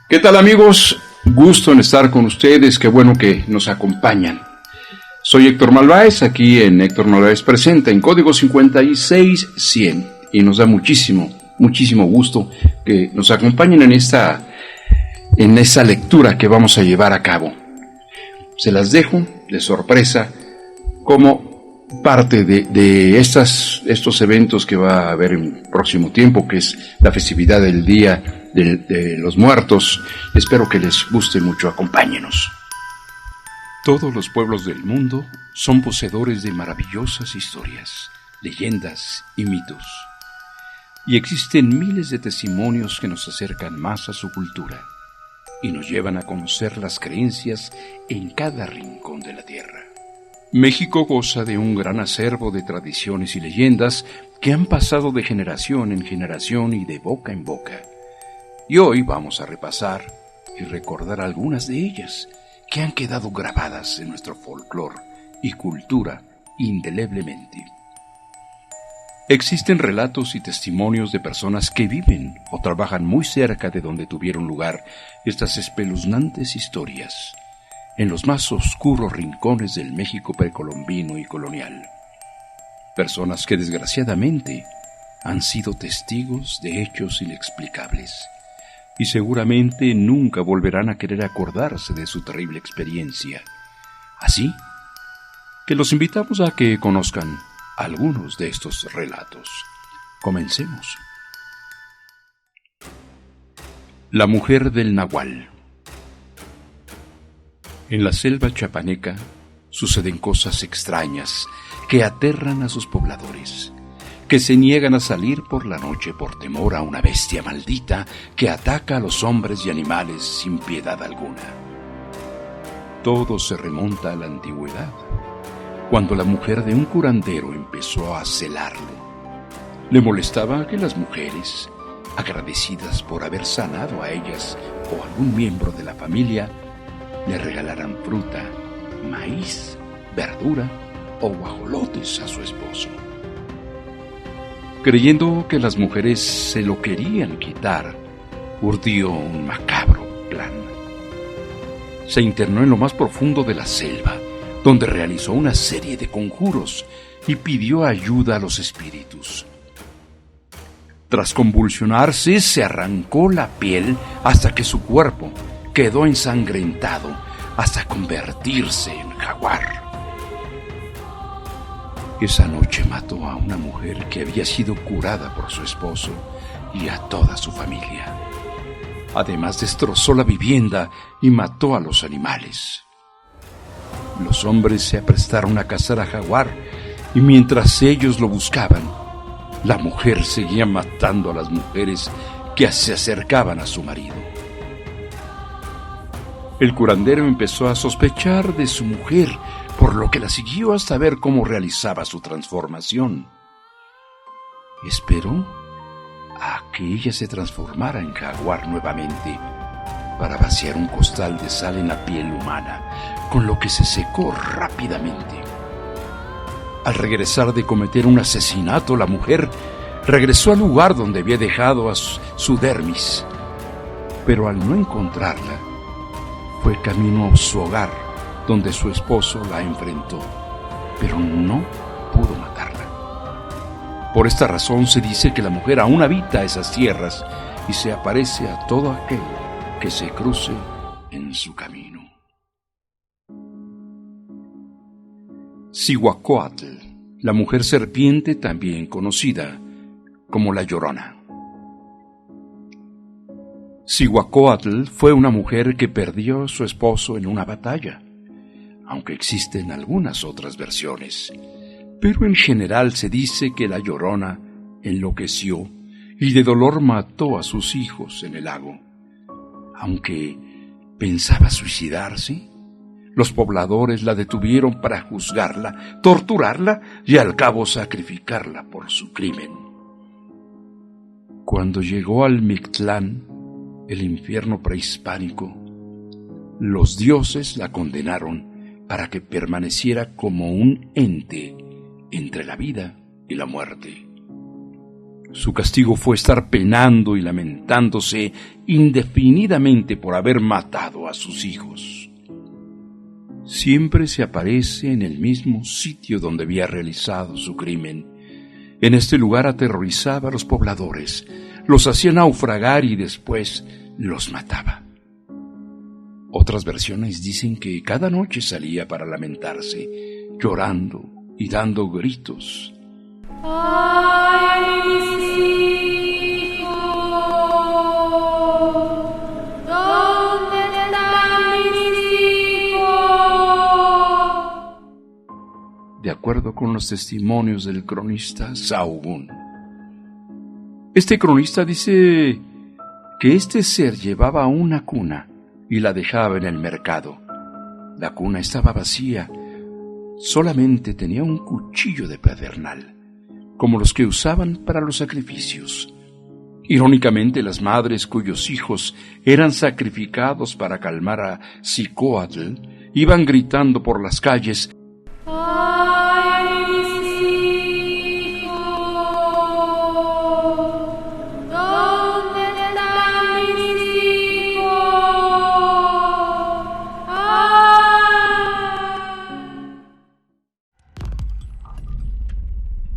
¿Qué tal, amigos? Gusto en estar con ustedes, qué bueno que nos acompañan. Soy Héctor Malváez, aquí en Héctor Malváez Presenta, en código 56100, y nos da muchísimo gusto que nos acompañen en esta lectura que vamos a llevar a cabo. Se las dejo de sorpresa como parte de estos eventos que va a haber en próximo tiempo, que es la festividad del Día de los Muertos. Espero que les guste mucho, acompáñenos. Todos los pueblos del mundo son poseedores de maravillosas historias, leyendas y mitos. Y existen miles de testimonios que nos acercan más a su cultura y nos llevan a conocer las creencias en cada rincón de la tierra. México goza de un gran acervo de tradiciones y leyendas que han pasado de generación en generación y de boca en boca. Y hoy vamos a repasar y recordar algunas de ellas que han quedado grabadas en nuestro folclore y cultura indeleblemente. Existen relatos y testimonios de personas que viven o trabajan muy cerca de donde tuvieron lugar estas espeluznantes historias, en los más oscuros rincones del México precolombino y colonial. Personas que desgraciadamente han sido testigos de hechos inexplicables y seguramente nunca volverán a querer acordarse de su terrible experiencia. Así que los invitamos a que conozcan algunos de estos relatos. Comencemos. La mujer del Nahual. En la selva chapaneca suceden cosas extrañas que aterran a sus pobladores, que se niegan a salir por la noche por temor a una bestia maldita que ataca a los hombres y animales sin piedad alguna. Todo se remonta a la antigüedad, cuando la mujer de un curandero empezó a celarlo. Le molestaba que las mujeres, agradecidas por haber sanado a ellas o a algún miembro de la familia, le regalaran fruta, maíz, verdura o guajolotes a su esposo. Creyendo que las mujeres se lo querían quitar, urdió un macabro plan. Se internó en lo más profundo de la selva, donde realizó una serie de conjuros y pidió ayuda a los espíritus. Tras convulsionarse, se arrancó la piel hasta que su cuerpo quedó ensangrentado hasta convertirse en jaguar. Esa noche mató a una mujer que había sido curada por su esposo y a toda su familia. Además, destrozó la vivienda y mató a los animales. Los hombres se aprestaron a cazar a jaguar y mientras ellos lo buscaban, la mujer seguía matando a las mujeres que se acercaban a su marido. El curandero empezó a sospechar de su mujer, por lo que la siguió hasta ver cómo realizaba su transformación. Esperó a que ella se transformara en jaguar nuevamente para vaciar un costal de sal en la piel humana, con lo que se secó rápidamente. Al regresar de cometer un asesinato, la mujer regresó al lugar donde había dejado a su dermis, pero al no encontrarla, fue camino a su hogar, donde su esposo la enfrentó, pero no pudo matarla. Por esta razón se dice que la mujer aún habita esas tierras y se aparece a todo aquel que se cruce en su camino. Cihuacóatl, la mujer serpiente, también conocida como la Llorona. Cihuacóatl fue una mujer que perdió a su esposo en una batalla, aunque existen algunas otras versiones, pero en general se dice que la Llorona enloqueció y de dolor mató a sus hijos en el lago. Aunque pensaba suicidarse, los pobladores la detuvieron para juzgarla, torturarla y al cabo sacrificarla por su crimen. Cuando llegó al Mictlán, el infierno prehispánico, los dioses la condenaron para que permaneciera como un ente entre la vida y la muerte. Su castigo fue estar penando y lamentándose indefinidamente por haber matado a sus hijos. Siempre se aparece en el mismo sitio donde había realizado su crimen. En este lugar aterrorizaba a los pobladores, los hacía naufragar y después los mataba. Otras versiones dicen que cada noche salía para lamentarse, llorando y dando gritos. ¡Ay, mis hijos! ¿Dónde están mis hijos? De acuerdo con los testimonios del cronista Sahagún. Este cronista dice que este ser llevaba una cuna y la dejaba en el mercado. La cuna estaba vacía, solamente tenía un cuchillo de pedernal, como los que usaban para los sacrificios. Irónicamente, las madres cuyos hijos eran sacrificados para calmar a Cicoatl iban gritando por las calles: ¡Ay, mis hijos! ¿Dónde están mis hijos?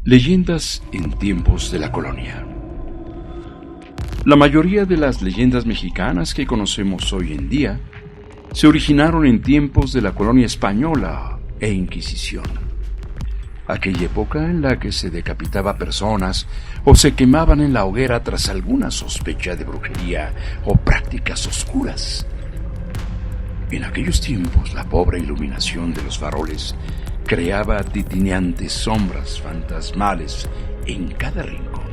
Leyendas en tiempos de la colonia. La mayoría de las leyendas mexicanas que conocemos hoy en día se originaron en tiempos de la colonia española e Inquisición, aquella época en la que se decapitaba personas o se quemaban en la hoguera tras alguna sospecha de brujería o prácticas oscuras. En aquellos tiempos, la pobre iluminación de los faroles creaba titineantes sombras fantasmales en cada rincón,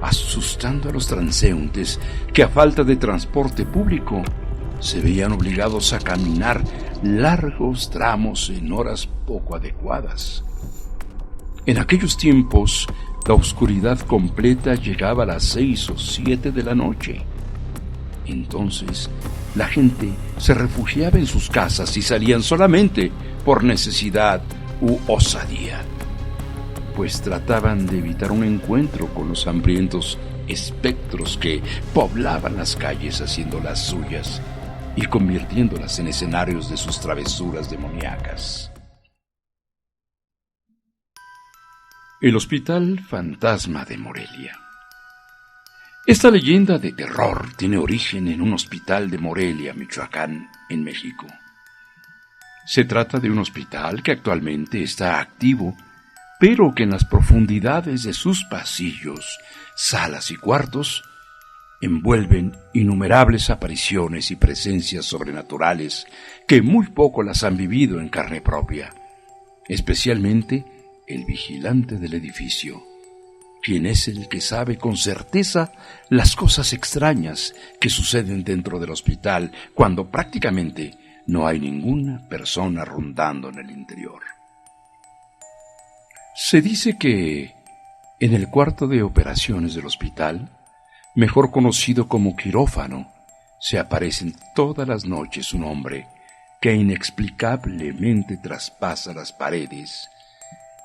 asustando a los transeúntes que, a falta de transporte público, se veían obligados a caminar largos tramos en horas poco adecuadas. En aquellos tiempos, la oscuridad completa llegaba a las 6 o 7 de la noche. Entonces, la gente se refugiaba en sus casas y salían solamente por necesidad u osadía, pues trataban de evitar un encuentro con los hambrientos espectros que poblaban las calles haciendo las suyas y convirtiéndolas en escenarios de sus travesuras demoníacas. El Hospital Fantasma de Morelia. Esta leyenda de terror tiene origen en un hospital de Morelia, Michoacán, en México. Se trata de un hospital que actualmente está activo, pero que en las profundidades de sus pasillos, salas y cuartos envuelven innumerables apariciones y presencias sobrenaturales que muy poco las han vivido en carne propia, especialmente el vigilante del edificio, quien es el que sabe con certeza las cosas extrañas que suceden dentro del hospital cuando prácticamente no hay ninguna persona rondando en el interior. Se dice que en el cuarto de operaciones del hospital, mejor conocido como quirófano, se aparece todas las noches un hombre que inexplicablemente traspasa las paredes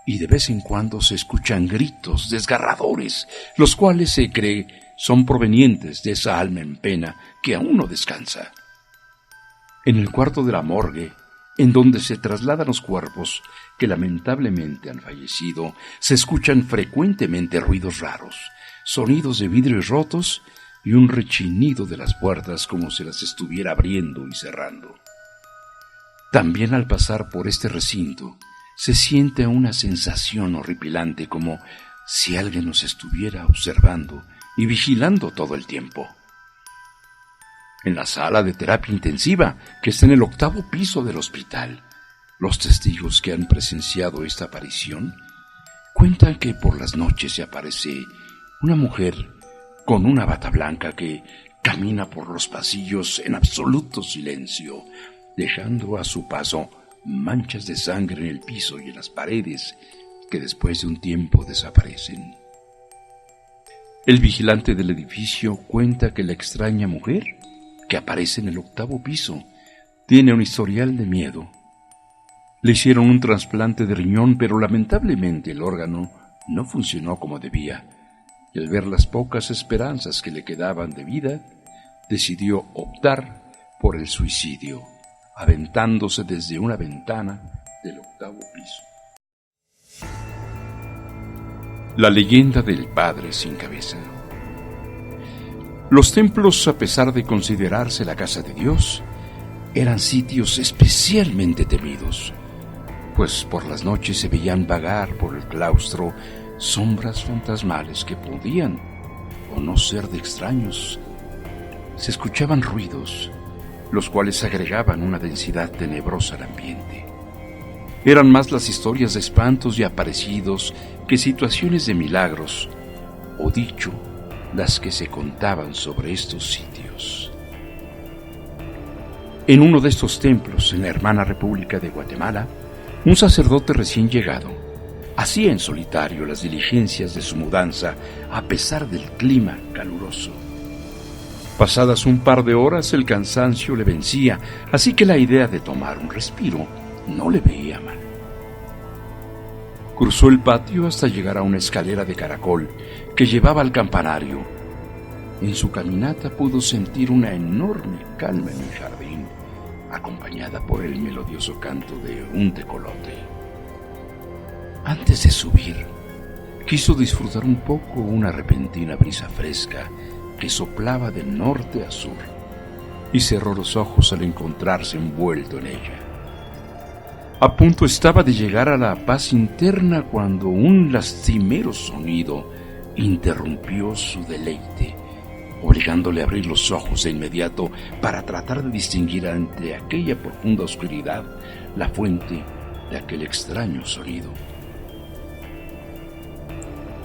y de vez en cuando se escuchan gritos desgarradores, los cuales se cree son provenientes de esa alma en pena que aún no descansa. En el cuarto de la morgue, en donde se trasladan los cuerpos que lamentablemente han fallecido, se escuchan frecuentemente ruidos raros, sonidos de vidrios rotos y un rechinido de las puertas como si las estuviera abriendo y cerrando. También al pasar por este recinto, se siente una sensación horripilante como si alguien nos estuviera observando y vigilando todo el tiempo. En la sala de terapia intensiva, que está en el 8º piso del hospital, los testigos que han presenciado esta aparición cuentan que por las noches se aparece una mujer con una bata blanca que camina por los pasillos en absoluto silencio, dejando a su paso manchas de sangre en el piso y en las paredes que después de un tiempo desaparecen. El vigilante del edificio cuenta que la extraña mujer que aparece en el 8º piso tiene un historial de miedo. Le hicieron un trasplante de riñón, pero lamentablemente el órgano no funcionó como debía, y al ver las pocas esperanzas que le quedaban de vida, decidió optar por el suicidio, aventándose desde una ventana del 8º piso. La leyenda del padre sin cabeza. Los templos, a pesar de considerarse la casa de Dios, eran sitios especialmente temidos, pues por las noches se veían vagar por el claustro sombras fantasmales que podían o no ser de extraños. Se escuchaban ruidos, los cuales agregaban una densidad tenebrosa al ambiente. Eran más las historias de espantos y aparecidos que situaciones de milagros, o dicho, las que se contaban sobre estos sitios. En uno de estos templos, en la hermana República de Guatemala, un sacerdote recién llegado hacía en solitario las diligencias de su mudanza a pesar del clima caluroso. Pasadas un par de horas el cansancio le vencía, así que la idea de tomar un respiro no le veía mal. Cruzó el patio hasta llegar a una escalera de caracol que llevaba al campanario. En su caminata pudo sentir una enorme calma en el jardín, acompañada por el melodioso canto de un tecolote. Antes de subir, quiso disfrutar un poco una repentina brisa fresca que soplaba de norte a sur, y cerró los ojos al encontrarse envuelto en ella. A punto estaba de llegar a la paz interna cuando un lastimero sonido interrumpió su deleite, obligándole a abrir los ojos de inmediato para tratar de distinguir ante aquella profunda oscuridad la fuente de aquel extraño sonido.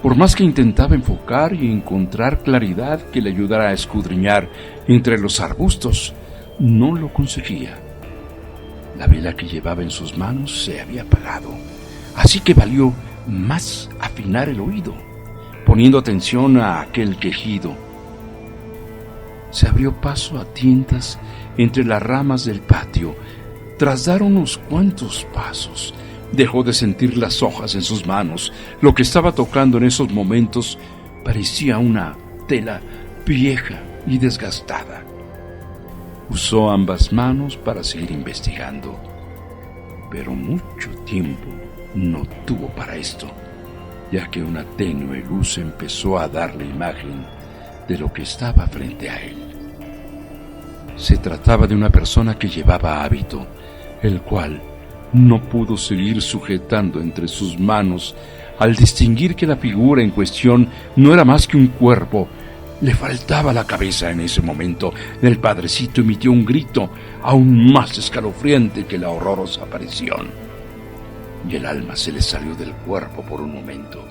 Por más que intentaba enfocar y encontrar claridad que le ayudara a escudriñar entre los arbustos, no lo conseguía. La vela que llevaba en sus manos se había apagado, así que valió más afinar el oído, poniendo atención a aquel quejido. Se abrió paso a tientas entre las ramas del patio. Tras dar unos cuantos pasos, dejó de sentir las hojas en sus manos. Lo que estaba tocando en esos momentos parecía una tela vieja y desgastada. Usó ambas manos para seguir investigando, pero mucho tiempo no tuvo para esto, ya que una tenue luz empezó a darle imagen de lo que estaba frente a él. Se trataba de una persona que llevaba hábito, el cual no pudo seguir sujetando entre sus manos al distinguir que la figura en cuestión no era más que un cuerpo. Le faltaba la cabeza en ese momento. El padrecito emitió un grito aún más escalofriante que la horrorosa aparición, y el alma se le salió del cuerpo por un momento.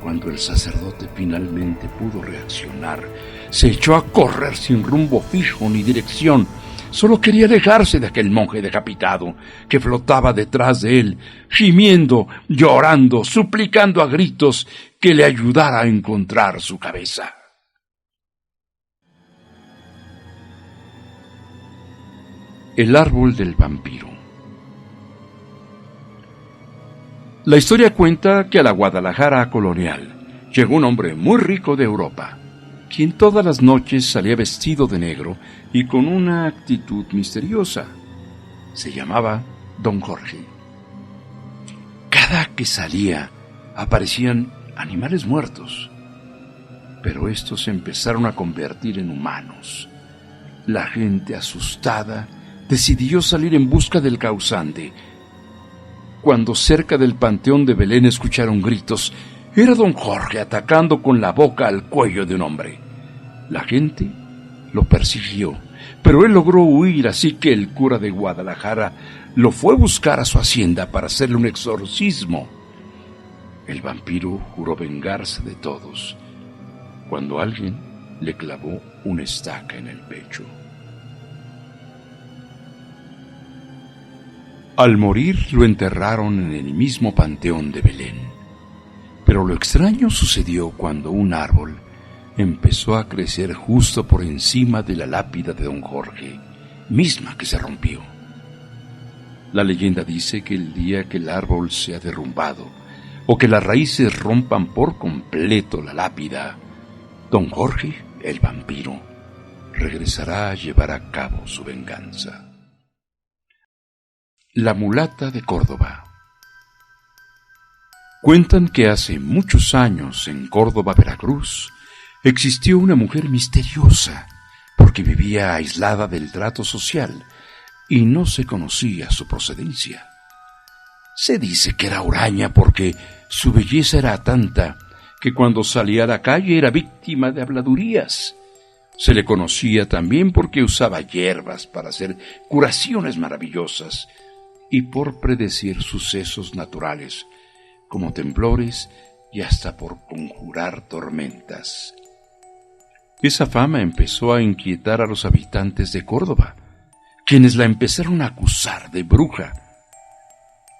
Cuando el sacerdote finalmente pudo reaccionar, se echó a correr sin rumbo fijo ni dirección. Solo quería alejarse de aquel monje decapitado que flotaba detrás de él, gimiendo, llorando, suplicando a gritos que le ayudara a encontrar su cabeza. El árbol del vampiro. La historia cuenta que a la Guadalajara colonial llegó un hombre muy rico de Europa, quien todas las noches salía vestido de negro y con una actitud misteriosa. Se llamaba Don Jorge. Cada que salía aparecían animales muertos, pero estos se empezaron a convertir en humanos. La gente, asustada, decidió salir en busca del causante. Cuando cerca del panteón de Belén escucharon gritos, era Don Jorge atacando con la boca al cuello de un hombre. La gente lo persiguió, pero él logró huir, así que el cura de Guadalajara lo fue a buscar a su hacienda para hacerle un exorcismo. El vampiro juró vengarse de todos, cuando alguien le clavó una estaca en el pecho. Al morir lo enterraron en el mismo panteón de Belén. Pero lo extraño sucedió cuando un árbol empezó a crecer justo por encima de la lápida de Don Jorge, misma que se rompió. La leyenda dice que el día que el árbol se ha derrumbado, o que las raíces rompan por completo la lápida, don Jorge, el vampiro, regresará a llevar a cabo su venganza. La mulata de Córdoba. Cuentan que hace muchos años en Córdoba, Veracruz, existió una mujer misteriosa porque vivía aislada del trato social y no se conocía su procedencia. Se dice que era huraña porque su belleza era tanta que cuando salía a la calle era víctima de habladurías. Se le conocía también porque usaba hierbas para hacer curaciones maravillosas y por predecir sucesos naturales, como temblores y hasta por conjurar tormentas. Esa fama empezó a inquietar a los habitantes de Córdoba, quienes la empezaron a acusar de bruja.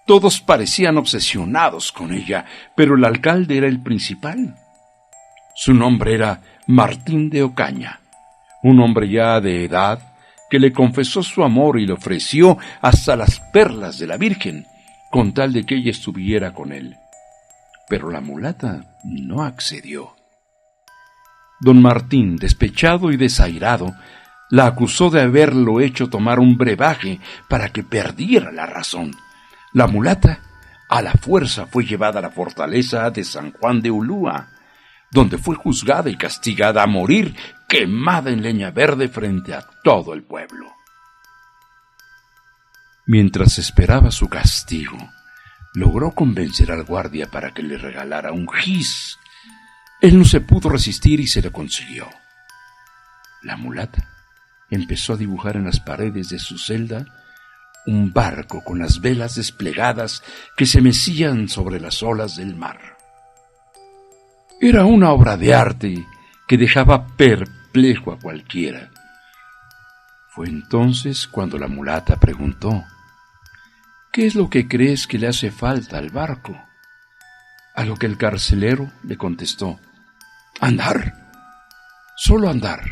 Todos parecían obsesionados con ella, pero el alcalde era el principal. Su nombre era Martín de Ocaña, un hombre ya de edad que le confesó su amor y le ofreció hasta las perlas de la Virgen, con tal de que ella estuviera con él. Pero la mulata no accedió. Don Martín, despechado y desairado, la acusó de haberlo hecho tomar un brebaje para que perdiera la razón. La mulata, a la fuerza, fue llevada a la fortaleza de San Juan de Ulúa, donde fue juzgada y castigada a morir quemada en leña verde frente a todo el pueblo. Mientras esperaba su castigo, logró convencer al guardia para que le regalara un gis. Él no se pudo resistir y se lo consiguió. La mulata empezó a dibujar en las paredes de su celda un barco con las velas desplegadas que se mecían sobre las olas del mar. Era una obra de arte que dejaba perplejo a cualquiera. Fue entonces cuando la mulata preguntó: ¿qué es lo que crees que le hace falta al barco? A lo que el carcelero le contestó: andar, solo andar.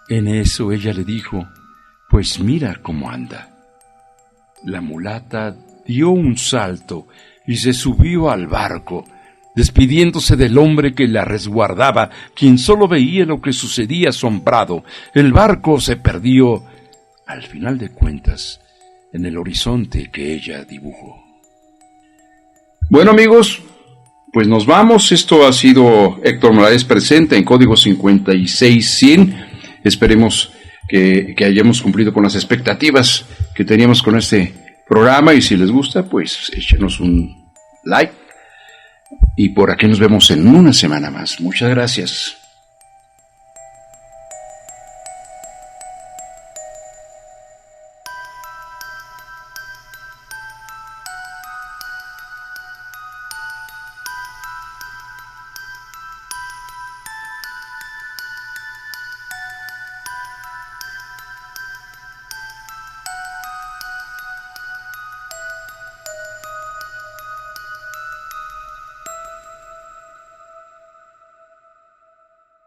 En eso ella le dijo: pues mira cómo anda. La mulata dio un salto y se subió al barco, despidiéndose del hombre que la resguardaba, quien solo veía lo que sucedía asombrado. El barco se perdió, al final de cuentas, en el horizonte que ella dibujó. Bueno, amigos, pues nos vamos. Esto ha sido Héctor Morales Presenta en Código 56100. Esperemos que hayamos cumplido con las expectativas que teníamos con este programa, y si les gusta, pues échenos un like. Y por aquí nos vemos en una semana más. Muchas gracias.